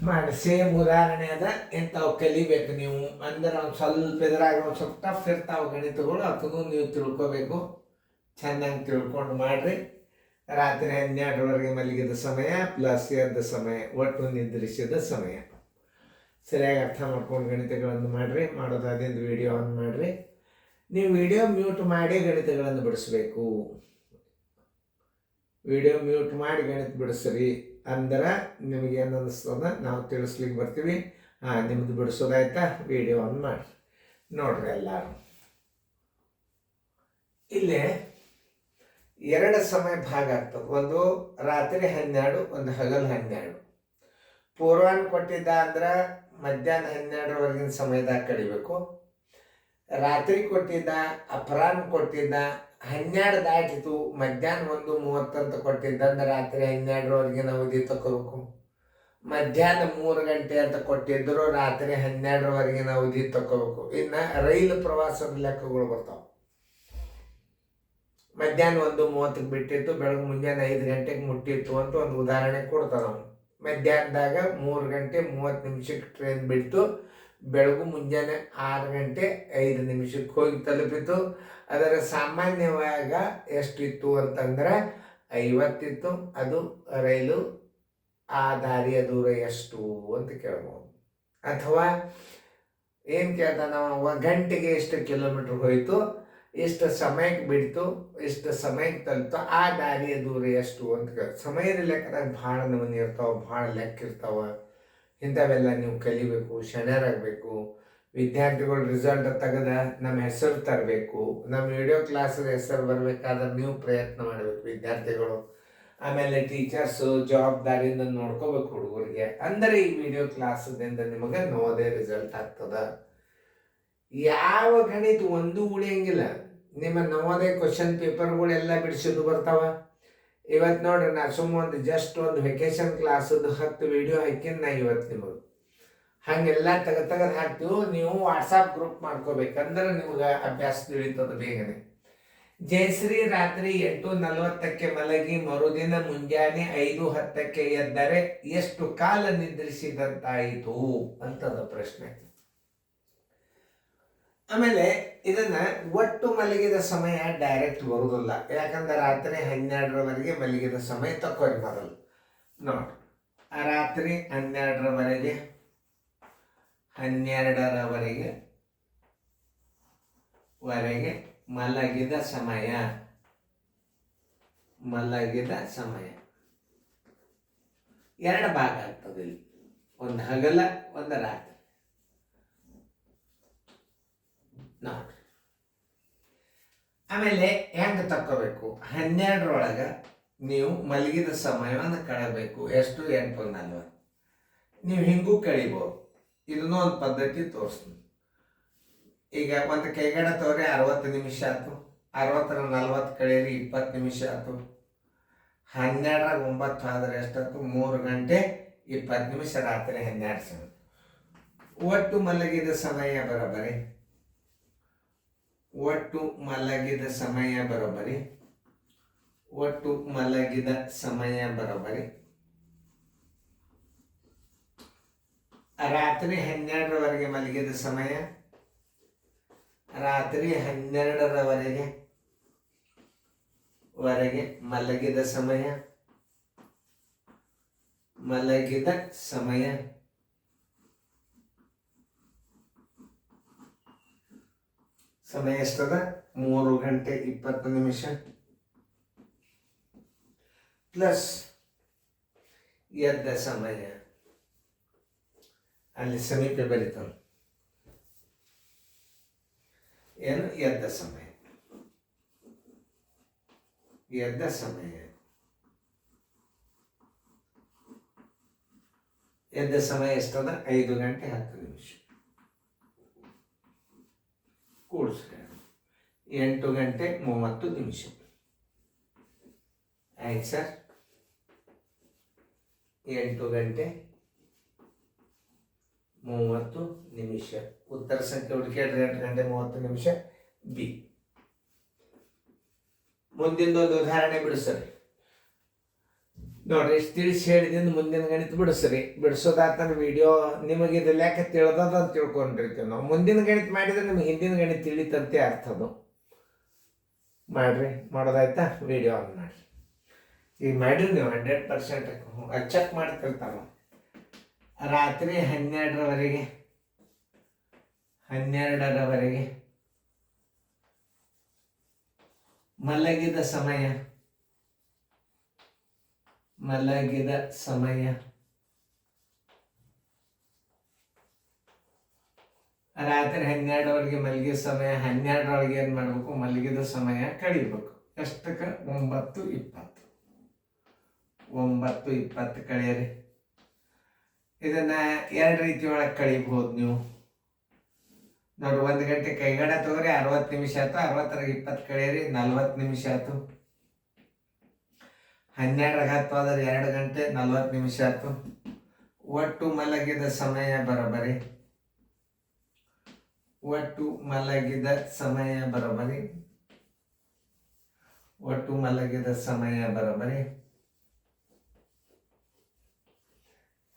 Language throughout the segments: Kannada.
ಮಾಡಿ ಸೇಮ್ ಉದಾಹರಣೆ ಅದ ಇಂಥವು ಕಲಿಬೇಕು ನೀವು. ಅಂದ್ರೆ ಒಂದು ಸ್ವಲ್ಪ ಇದ್ರಾಗ ಒಂದು ಸ್ವಲ್ಪ ಟಫ್ ಇರ್ತಾವೆ ಗಣಿತಗಳು, ಅದನ್ನು ನೀವು ತಿಳ್ಕೊಬೇಕು. ಚೆನ್ನಾಗಿ ತಿಳ್ಕೊಂಡು ಮಾಡಿರಿ. ರಾತ್ರಿ 12ವರೆಗೆ ಮಲಗಿದ ಸಮಯ ಪ್ಲಸ್ ಎದ್ದ ಸಮಯ ಒಟ್ಟು ನಿದ್ರಿಸಿದ ಸಮಯ. ಸರಿಯಾಗಿ ಅರ್ಥ ಮಾಡ್ಕೊಂಡು ಗಣಿತಗಳನ್ನು ಮಾಡಿರಿ. ಮಾಡೋದಾದಿಂದ ವಿಡಿಯೋ ಆನ್ ಮಾಡಿರಿ. ನೀವು ವಿಡಿಯೋ ಮ್ಯೂಟ್ ಮಾಡಿ ಗಣಿತಗಳನ್ನು ಬಿಡಿಸ್ಬೇಕು. ವಿಡಿಯೋ ಮ್ಯೂಟ್ ಮಾಡಿ ಗಣಿತ ಬಿಡಿಸ್ರಿ. ಅಂದ್ರೆ ನಿಮಗೆ ಏನು ಅನ್ನಿಸ್ತದ ನಾವು ತಿಳಿಸ್ಲಿಕ್ಕೆ ಬರ್ತೀವಿ. ನಿಮ್ಮದು ಬಿಡಿಸೋದಾಯ್ತಾ, ವಿಡಿಯೋ ಆನ್ ಮಾಡಿ ನೋಡ್ರಿ ಎಲ್ಲರೂ. ಇಲ್ಲೇ 2 ಸಮಯ ಭಾಗ ಆಗ್ತದೆ. ಒಂದು ರಾತ್ರಿ 12, ಒಂದು ಹಗಲು 12. ಪೂರ್ವಾಹ್ನ ಕೊಟ್ಟಿದ್ದ ಅಂದ್ರೆ ಮಧ್ಯಾಹ್ನ 12ವರೆಗಿನ ಸಮಯದಾಗ ಕಡಿಬೇಕು. ರಾತ್ರಿ ಕೊಟ್ಟಿದ್ದ, ಅಪರಾಹ್ನ ಕೊಟ್ಟಿದ್ದ 12 ದಾಟಿತು, ಮಧ್ಯಾಹ್ನ 1:30 ಅಂತ ಕೊಟ್ಟಿದ್ದ ಅಂದ್ರೆ ರಾತ್ರಿ 12ವರೆಗಿನ ಅವಧಿ ತಗೋಬೇಕು. ಮಧ್ಯಾಹ್ನ 3 ಗಂಟೆ ಅಂತ ಕೊಟ್ಟಿದ್ದರು, ರಾತ್ರಿ 12ವರೆಗಿನ ಅವಧಿ ತಗೋಬೇಕು. ಇನ್ನು ರೈಲು ಪ್ರವಾಸದ ಲೆಕ್ಕಗಳು ಬರ್ತಾವೆ. ಮಧ್ಯಾಹ್ನ 1:30ಕ್ಕೆ ಬಿಟ್ಟಿತ್ತು, ಬೆಳಗ್ಗೆ ಮುಂಜಾನೆ 5 ಗಂಟೆಗೆ ಮುಟ್ಟಿತ್ತು ಅಂತ ಒಂದು ಉದಾಹರಣೆ ಕೊಡ್ತಾವೆ ನಾವು. ಮಧ್ಯಾಹ್ನದಾಗ 3 ಗಂಟೆ 30 ನಿಮಿಷಕ್ಕೆ ಟ್ರೈನ್ ಬಿಟ್ಟು ಬೆಳಗ್ಗೆ ಮುಂಜಾನೆ 6 ಗಂಟೆ 5 ನಿಮಿಷಕ್ಕೆ ಹೋಗಿ ತಲುಪಿತು. ಅದರ ಸಾಮಾನ್ಯವಾಗ ಎಷ್ಟಿತ್ತು ಅಂತಂದ್ರೆ 50 ಇತ್ತು. ಅದು ರೈಲು ಆ ದಾರಿಯ ದೂರ ಎಷ್ಟು ಅಂತ ಕೇಳ್ಬೋದು. ಅಥವಾ ಏನು ಕೇಳ್ತಾ ನಾವು ಗಂಟೆಗೆ ಎಷ್ಟು ಕಿಲೋಮೀಟ್ರ್ ಹೋಯಿತು, ಎಷ್ಟು ಸಮಯಕ್ಕೆ ಬಿಡ್ತು, ಎಷ್ಟು ಸಮಯಕ್ಕೆ ತಲುಪ್ತು, ಆ ದಾರಿಯ ದೂರ ಎಷ್ಟು ಅಂತ ಸಮಯದ ಲೆಕ್ಕದಾಗ ಭಾಳ ನಮೂನೆ ಇರ್ತಾವೆ, ಭಾಳ ಲೆಕ್ಕ ಇರ್ತಾವೆ. ಇಂಥವೆಲ್ಲ ನೀವು ಕಲಿಬೇಕು, ಶಣ್ಯರಾಗಬೇಕು. ವಿದ್ಯಾರ್ಥಿಗಳು ರಿಸಲ್ಟ್ ತೆಗೆದ ನಮ್ಮ ಹೆಸರು ತರಬೇಕು. ನಮ್ಮ ವಿಡಿಯೋ ಕ್ಲಾಸದ ಹೆಸರು ಬರಬೇಕಾದ್ರೆ ನೀವು ಪ್ರಯತ್ನ ಮಾಡಬೇಕು ವಿದ್ಯಾರ್ಥಿಗಳು. ಆಮೇಲೆ ಟೀಚರ್ಸು ಜವಾಬ್ದಾರಿಯಿಂದ ನೋಡ್ಕೋಬೇಕು ಹುಡುಗರಿಗೆ. ಅಂದರೆ ಈ ವಿಡಿಯೋ ಕ್ಲಾಸದಿಂದ ನಿಮಗೆ ನೋದೇ ರಿಸಲ್ಟ್ ಆಗ್ತದೆ. ಯಾವ ಗಣಿತ ಒಂದು ಉಳಿಯಂಗಿಲ್ಲ. ನಿಮ್ಮ ನವೋದಯ ಕ್ವಶನ್ ಪೇಪರ್ಗಳೆಲ್ಲ ಬಿಡಿಸೋದು ಬರ್ತಾವ. ಇವತ್ತು ನೋಡ್ರಿ, ನಾ ಒಂದು ಜಸ್ಟ್ ಒಂದು ವೆಕೇಶನ್ ಕ್ಲಾಸದ್ದು 10 ವಿಡಿಯೋ ಹಾಕಿನ ನಾ ಇವತ್ತು ನಿಮಗೆ ಹಾಗೆಲ್ಲ ತೆಗೆದು ಹಾಕ್ತೀವಿ. ನೀವು ವಾಟ್ಸಪ್ ಗ್ರೂಪ್ ಮಾಡ್ಕೋಬೇಕಂದ್ರೆ ನಿಮ್ಗೆ ಅಭ್ಯಾಸ ತಿಳಿತದ ಬೇಗನೆ. ಜಯಶ್ರೀ ರಾತ್ರಿ 8:40ಕ್ಕೆ ಮಲಗಿ ಮರುದಿನ ಮುಂಜಾನೆ 5:10ಕ್ಕೆ ಎದ್ದರೆ ಎಷ್ಟು ಕಾಲ ನಿದ್ರಿಸಿದಂತಾಯಿತು ಅಂತದ ಪ್ರಶ್ನೆ. ಆಮೇಲೆ ಇದನ್ನ ಒಟ್ಟು ಮಲಗಿದ ಸಮಯ ಡೈರೆಕ್ಟ್ ಬರುವುದಿಲ್ಲ. ಯಾಕಂದ್ರೆ ರಾತ್ರಿ 12ರವರೆಗೆ ಮಲಗಿದ ಸಮಯ ತಕ್ಕೋರಿ ಮೊದಲು ನೋಡಿ. ರಾತ್ರಿ 12ರವರೆಗೆ ಮಲಗಿದ ಸಮಯ 2 ಭಾಗ ಆಗ್ತದೆ. ಇಲ್ಲಿ ಒಂದು ಹಗಲ, ಒಂದು ರಾತ್ರಿ ನೋಡಿ. ಆಮೇಲೆ ಹೆಂಗೆ ತಕ್ಕೋಬೇಕು, 12ರೊಳಗೆ ನೀವು ಮಲಗಿದ ಸಮಯವನ್ನು ಕಳಬೇಕು. ಎಷ್ಟು? 8:40. ನೀವು ಹಿಂಗೂ ಕಳಿಬೋದು. ಇದನ್ನೂ ಒಂದು ಪದ್ಧತಿ ತೋರಿಸ್ತೀನಿ. ಈಗ ಒಂದು ಕೈಗಡ ತೋರಿ 60 ನಿಮಿಷ ಆಯ್ತು. 60ರ 40 ಕಳೀರಿ 20 ನಿಮಿಷ ಆಯ್ತು. 12ರ 9 ಆದರೆ ಎಷ್ಟಾಯ್ತು? 3 ಗಂಟೆ 20 ನಿಮಿಷ. ರಾತ್ರಿ 12 ಸಮಯ. ಒಟ್ಟು ಮಲಗಿದ ಸಮಯ ಬರೋಬ್ಬರಿ ರಾತ್ರಿ 12ರವರೆಗೆ ಮಲಗಿದ ಸಮಯ, ರಾತ್ರಿ 12ರವರೆಗೆ ಮಲಗಿದ ಸಮಯ ಎಷ್ಟದ? 3 ಗಂಟೆ 20 ನಿಮಿಷ ಪ್ಲಸ್ ಎದ್ದ ಸಮಯ. ಅಲ್ಲಿ ಸಮೀಪ ಬರೀತಾನೆ ಏನು? ಎದ್ದ ಸಮಯ ಎಷ್ಟದ? 5 ಗಂಟೆ 10 ನಿಮಿಷ. ಕೂಡಿಸ್ಕೊಂಡು 8 ಗಂಟೆ 30 ನಿಮಿಷ. ಆಯ್ತು ಸರ್, 8 ಗಂಟೆ 30 ನಿಮಿಷ. ಉತ್ತರ ಸಂಖ್ಯೆ ಹುಡುಕಿಡ್ರಿ. 8 ಗಂಟೆ 30 ನಿಮಿಷ ಬಿ. ಮುಂದಿನ ಒಂದು ಉದಾಹರಣೆ ಬಿಡಿಸ್ರಿ ನೋಡ್ರಿ ಇಷ್ಟು ತಿಳಿಸಿ ಹೇಳಿದಿಂದ ಮುಂದಿನ ಗಣಿತ ಬಿಡಿಸ್ರಿ. ಬಿಡಿಸೋದಾತಂದ್ರೆ ವಿಡಿಯೋ ನಿಮಗೆ ಇದು ಲೆಕ್ಕ ತಿಳಿದದ ಅಂತ ತಿಳ್ಕೊಂಡಿರ್ತೀವಿ ನಾವು. ಮುಂದಿನ ಗಣಿತ ಮಾಡಿದ್ರೆ ನಿಮ್ಗೆ ಹಿಂದಿನ ಗಣಿತ ತಿಳಿತಂತೆ ಅರ್ಥದು. ಮಾಡ್ರಿ, ಮಾಡೋದಾಯ್ತಾ? ವಿಡಿಯೋ ಆನ್ ಮಾಡಿ. ಈಗ ಮಾಡಿರಿ ನೀವು 100% ಅದು ಚೆಕ್ ಮಾಡ್ತಿರ್ತಾರ. ರಾತ್ರಿ 12ರವರೆಗೆ ಮಲಗಿದ ಸಮಯ ರಾತ್ರಿ 12ರವರೆಗೆ ಮಲಗಿದ ಸಮಯ. 12ರೊಳಗೆ ಏನು ಮಾಡಬೇಕು? ಮಲಗಿದ ಸಮಯ ಕಳಿಬೇಕು. ಎಷ್ಟಕ್ಕೆ? 9:20 ಕಳೆಯಿರಿ. ಇದನ್ನ 2 ರೀತಿ ಒಳಗೆ ಕಳಿಬಹುದು ನೀವು. ನೋಡಿ, 1 ಗಂಟೆ ಕೈಗಡ ತಗೋರಿ, 60 ನಿಮಿಷ ಆಯ್ತು. 60ರಾಗ 20 ಕಳೆಯಿರಿ, 40 ನಿಮಿಷ ಆಯ್ತು. 12ರಾಗ 10 ಆದ್ರೆ 2 ಗಂಟೆ 40 ನಿಮಿಷ ಆಯ್ತು. ಒಟ್ಟು ಮಲಗಿದ ಸಮಯ ಬರೋಬರಿ 12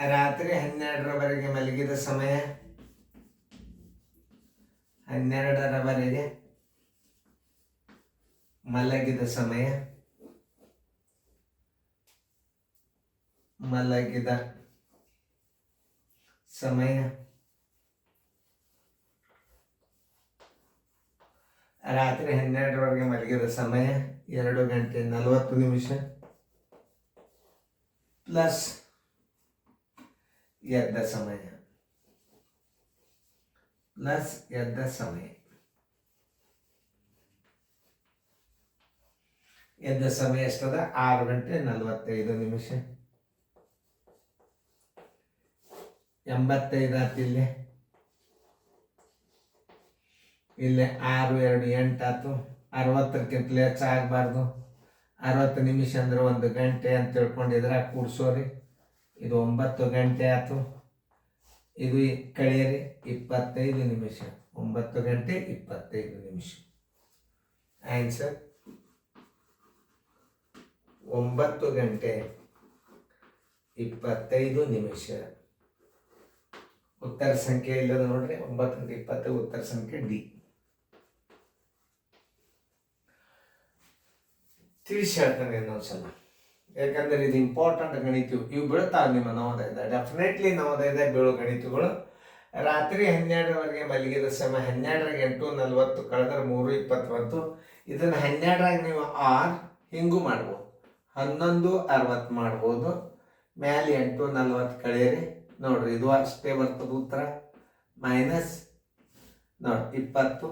12ರವರೆಗೆ ಮಲಗಿದ ಸಮಯ 12ರವರೆಗೆ ಮಲಗಿದ ಸಮಯ ರಾತ್ರಿ 12ರವರೆಗೆ ಮಲಗಿದ ಸಮಯ 2 ಗಂಟೆ 40 ನಿಮಿಷ ಪ್ಲಸ್ ಎದ್ದ ಸಮಯ ಎಷ್ಟದ? 6 ಗಂಟೆ 45 ನಿಮಿಷ. 85 ಆಯ್ತು. ಇಲ್ಲಿ 6 2 8 ಆಯ್ತು. 60ಕ್ಕಿಂತಲೂ ಹೆಚ್ಚು ಆಗಬಾರ್ದು. 60 ನಿಮಿಷ ಅಂದ್ರೆ 1 ಗಂಟೆ ಅಂತ ತಿಳ್ಕೊಂಡಿದ್ರೆ ಕೂಡ್ಸೋರಿ. ಇದು 9 ಗಂಟೆ ಆಯ್ತು. ಇದು ಕಳೆಯಿರಿ 25 ನಿಮಿಷ. 9 ಗಂಟೆ 25 ನಿಮಿಷ. ಆನ್ಸರ್ 9 ಗಂಟೆ 25 ನಿಮಿಷ. ಉತ್ತರ ಸಂಖ್ಯೆ ಇಲ್ಲದ ನೋಡ್ರಿ. 9 ಗಂಟೆ 20 ಉತ್ತರ ಸಂಖ್ಯೆ ಡಿ. ತಿಳಿಸಿ ಹೇಳ್ತಾನೆ ಇನ್ನೊಂದ್ಸಲ, ಯಾಕಂದ್ರೆ ಇದು ಇಂಪಾರ್ಟೆಂಟ್ ಗಣಿತ. ಇವು ಬೀಳ್ತಾವೆ ನಿಮ್ಮ ನವೋದಯದ. ಡೆಫಿನೆಟ್ಲಿ ನವೋದಯದ ಬೀಳೋ ಗಣಿತಗಳು. ರಾತ್ರಿ 12ರವರೆಗೆ ಮಲಗಿದ ಸಮಯ 12ರಾಗ 8:40 ಕಳೆದ್ರೆ 3:20 ಬಂತು. ಇದನ್ನು 12ರಾಗ ನೀವು ಹಿಂಗೂ ಮಾಡ್ಬೋದು, 11:60 ಮಾಡ್ಬೋದು. ಮ್ಯಾಲೆ 8:40 ಕಳೆಯಿರಿ. ನೋಡ್ರಿ, ಇದು ಅಷ್ಟೇ ಬರ್ತದೆ ಉತ್ತರ. ಮೈನಸ್ ನೋಡಿ 20,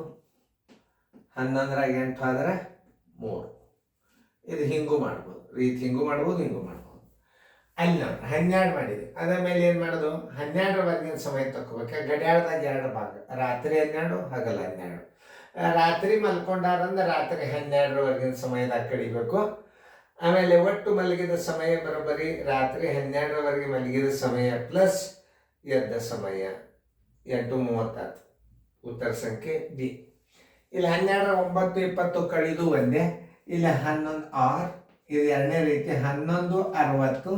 11ರಾಗ 8 ಆದ್ರೆ 3. ಇದು ಹಿಂಗೂ ಮಾಡ್ಬೋದು, ಹಿಂಗೂ ಮಾಡ್ಬೋದು. ಅಲ್ಲಿ ನೋಡಿ 12 ಮಾಡಿದೆ. ಅದ ಮೇಲೆ ಏನು ಮಾಡೋದು? 12ರವರೆಗಿನ ಸಮಯ ತಗೋಬೇಕು. ಗಡಿಯಾಳದಾಗ 2 ಭಾಗ, ರಾತ್ರಿ 12, ಹಗಲ 12. ರಾತ್ರಿ ಮಲ್ಕೊಂಡಾರಂದ್ರೆ ರಾತ್ರಿ 12ರವರೆಗಿನ ಸಮಯದಾಗ ಕಡಿಬೇಕು. ಆಮೇಲೆ ಒಟ್ಟು ಮಲಗಿದ ಸಮಯ ಬರೋಬ್ಬರಿ ರಾತ್ರಿ 12ರವರೆಗೆ ಮಲಗಿದ ಸಮಯ ಪ್ಲಸ್ ಎದ್ದ ಸಮಯ 8:30 ಆಯ್ತು. ಉತ್ತರ ಸಂಖ್ಯೆ ಡಿ. ಇಲ್ಲಿ 12 9:20 ಕಳೆದು ಒಂದೇ. ಇಲ್ಲಿ 11 ಇದು ಎರಡನೇ ರೀತಿ. 11:60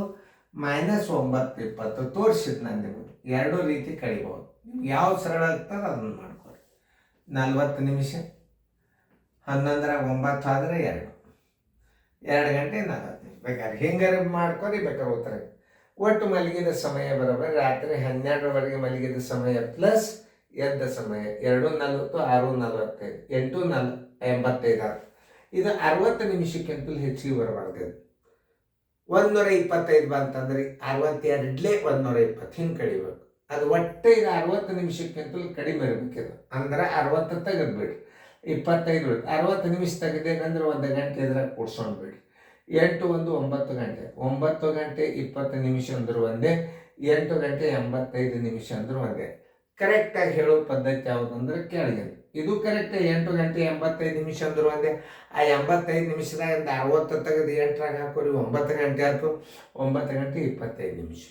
ಮೈನಸ್ 9:20 ತೋರಿಸಿದ್ ನಾನು ನಿಮಗೆ. 2 ರೀತಿ ಕಳಿಬಹುದು. ನಿಮ್ಗೆ ಯಾವ್ದು ಸರಳ ಆಗ್ತದೆ ಅದನ್ನು ಮಾಡ್ಕೊಳ್ಳಿ. 40 ನಿಮಿಷ. 11ರಾಗ 9 ಆದರೆ 2 ಗಂಟೆ 40 ನಿಮಿಷ. ಬೇಕಾದ್ರೆ ಹಿಂಗಾರೆ ಮಾಡ್ಕೊರಿ, ಬೇಕಾದ್ರೆ ಉತ್ತರ. ಒಟ್ಟು ಮಲಗಿದ ಸಮಯ ಬರೋಬ್ಬರಿ ರಾತ್ರಿ 12ರವರೆಗೆ ಮಲಗಿದ ಸಮಯ ಪ್ಲಸ್ ಎದ್ದ ಸಮಯ 2:40 6:45 8:85. ಇದು 60 ನಿಮಿಷಕ್ಕಿಂತಲೂ ಹೆಚ್ಚಿಗೆ ಬರಬಾರ್ದು. 125 ಬಂತಂದ್ರೆ 62 120 ಹಿಂಗೆ ಕಡಿಬೇಕು. ಅದು ಒಟ್ಟೆ ಇದು 60 ನಿಮಿಷಕ್ಕಿಂತಲೂ ಕಡಿಮೆ ಇರಬೇಕಿದು. ಅಂದ್ರೆ 60 ತೆಗೆದ್ಬಿಡ್ರಿ, 25 ಬಿಡ್ರಿ. 60 ನಿಮಿಷ ತೆಗೆದೇನಂದ್ರೆ 1 ಗಂಟೆ ಇದ್ರಾಗ ಕೂಡ್ಸೊಂಡು ಬಿಡ್ರಿ. 8 1 9 ಗಂಟೆ. 9 ಗಂಟೆ 20 ನಿಮಿಷ ಅಂದ್ರೆ ಒಂದೇ. 8 ಗಂಟೆ 85 ನಿಮಿಷ ಅಂದ್ರೆ ಒಂದೇ. ಕರೆಕ್ಟಾಗಿ ಹೇಳೋ ಪದ್ಧತಿ ಯಾವುದಂದ್ರೆ ಕೆಳಗೆ ಇದು ಕರೆಕ್ಟ್. 8 ಗಂಟೆ 85 ನಿಮಿಷ ಅಂದ್ರೆ ಒಂದೇ. ಆ 85 ನಿಮಿಷದಾಗ 60 ತೆಗೆದು 8ರಾಗ ಹಾಕೋರಿ, 9 ಗಂಟೆ ಆಯ್ತು. 9 ಗಂಟೆ 25 ನಿಮಿಷ.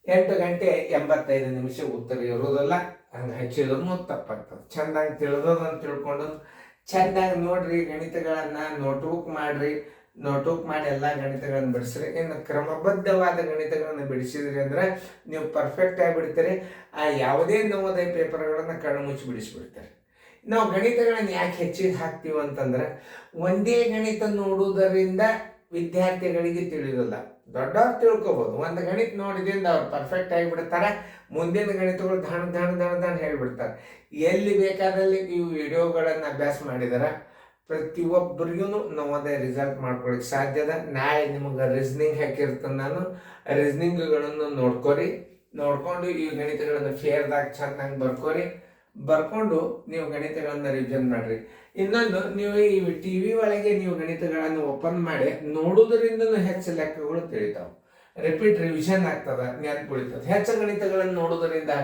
8 ಗಂಟೆ 85 ನಿಮಿಷ ಉತ್ತರ ಇರೋದಲ್ಲ. ಹಂಗೆ ಹಚ್ಚಿದ್ರು ತಪ್ಪಾಗ್ತದೆ. ಚೆಂದಾಗಿ ತಿಳಿದೋದಂತ ತಿಳ್ಕೊಂಡು ಚೆಂದಾಗಿ ನೋಡ್ರಿ. ಗಣಿತಗಳನ್ನು ನೋಟ್ಬುಕ್ ಮಾಡ್ರಿ. ನೋಟುಕ್ ಮಾಡಿ ಎಲ್ಲ ಗಣಿತಗಳನ್ನು ಬಿಡಿಸ್ರಿ. ಇನ್ನು ಕ್ರಮಬದ್ಧವಾದ ಗಣಿತಗಳನ್ನು ಬಿಡಿಸಿದ್ರಿ ಅಂದ್ರೆ ನೀವು ಪರ್ಫೆಕ್ಟ್ ಆಗಿಬಿಡ್ತೀರಿ. ಆ ಯಾವುದೇ ನವೋದಯ ಪೇಪರ್ಗಳನ್ನು ಕಣ್ಣು ಮುಚ್ಚಿ ಬಿಡಿಸ್ಬಿಡ್ತಾರೆ. ನಾವು ಗಣಿತಗಳನ್ನು ಯಾಕೆ ಹೆಚ್ಚಿಗೆ ಹಾಕ್ತೀವಿ ಅಂತಂದ್ರೆ ಒಂದೇ ಗಣಿತ ನೋಡುವುದರಿಂದ ವಿದ್ಯಾರ್ಥಿಗಳಿಗೆ ತಿಳಿಯೋದಿಲ್ಲ. ದೊಡ್ಡವ್ರು ತಿಳ್ಕೊಬೋದು, ಒಂದು ಗಣಿತ ನೋಡಿದ್ರಿಂದ ಅವ್ರು ಪರ್ಫೆಕ್ಟ್ ಆಗಿಬಿಡ್ತಾರೆ. ಮುಂದಿನ ಗಣಿತಗಳು ದಾಣ ಹೇಳಿಬಿಡ್ತಾರೆ. ಎಲ್ಲಿ ಬೇಕಾದಲ್ಲಿ ನೀವು ವಿಡಿಯೋಗಳನ್ನು ಅಭ್ಯಾಸ ಮಾಡಿದಾರೆ ಪ್ರತಿಯೊಬ್ಬರಿಗೂ ನವೋದಯ ರಿಸಲ್ಟ್ ಮಾಡ್ಕೊಳಕ್ಕೆ ಸಾಧ್ಯದ. ನಾಳೆ ನಿಮಗೆ ರೀಸ್ನಿಂಗ್ ಹಾಕಿರ್ತಾನೆ ನಾನು, ರೀಸ್ನಿಂಗ್ಗಳನ್ನು ನೋಡ್ಕೊಂಡು ಈ ಗಣಿತಗಳನ್ನು ಫೇರ್ದಾಗ ಚೆನ್ನಾಗಿ ಬರ್ಕೊಂಡು ನೀವು ಗಣಿತಗಳನ್ನು ರಿವಿಷನ್ ಮಾಡ್ರಿ. ಇನ್ನೊಂದು, ನೀವು ಈ ಟಿ ವಿ ಒಳಗೆ ನೀವು ಗಣಿತಗಳನ್ನು ಓಪನ್ ಮಾಡಿ ನೋಡೋದ್ರಿಂದನೂ ಹೆಚ್ಚು ಲೆಕ್ಕಗಳು ತಿಳಿತಾವೆ, ರಿಪೀಟ್ ರಿವಿಷನ್ ಆಗ್ತದೆ, ನೆನ್ಪುಳಿತದೆ. ಹೆಚ್ಚು ಗಣಿತಗಳನ್ನು ನೋಡೋದ್ರಿಂದ,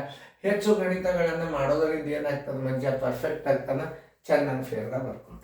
ಹೆಚ್ಚು ಗಣಿತಗಳನ್ನು ಮಾಡೋದರಿಂದ ಏನಾಗ್ತದೆ, ಮನುಷ್ಯ ಪರ್ಫೆಕ್ಟ್ ಆಗ್ತಾನೆ, ಚೆನ್ನಾಗಿ ಫೇರ್ದಾಗ ಬರ್ಕೊಂಡು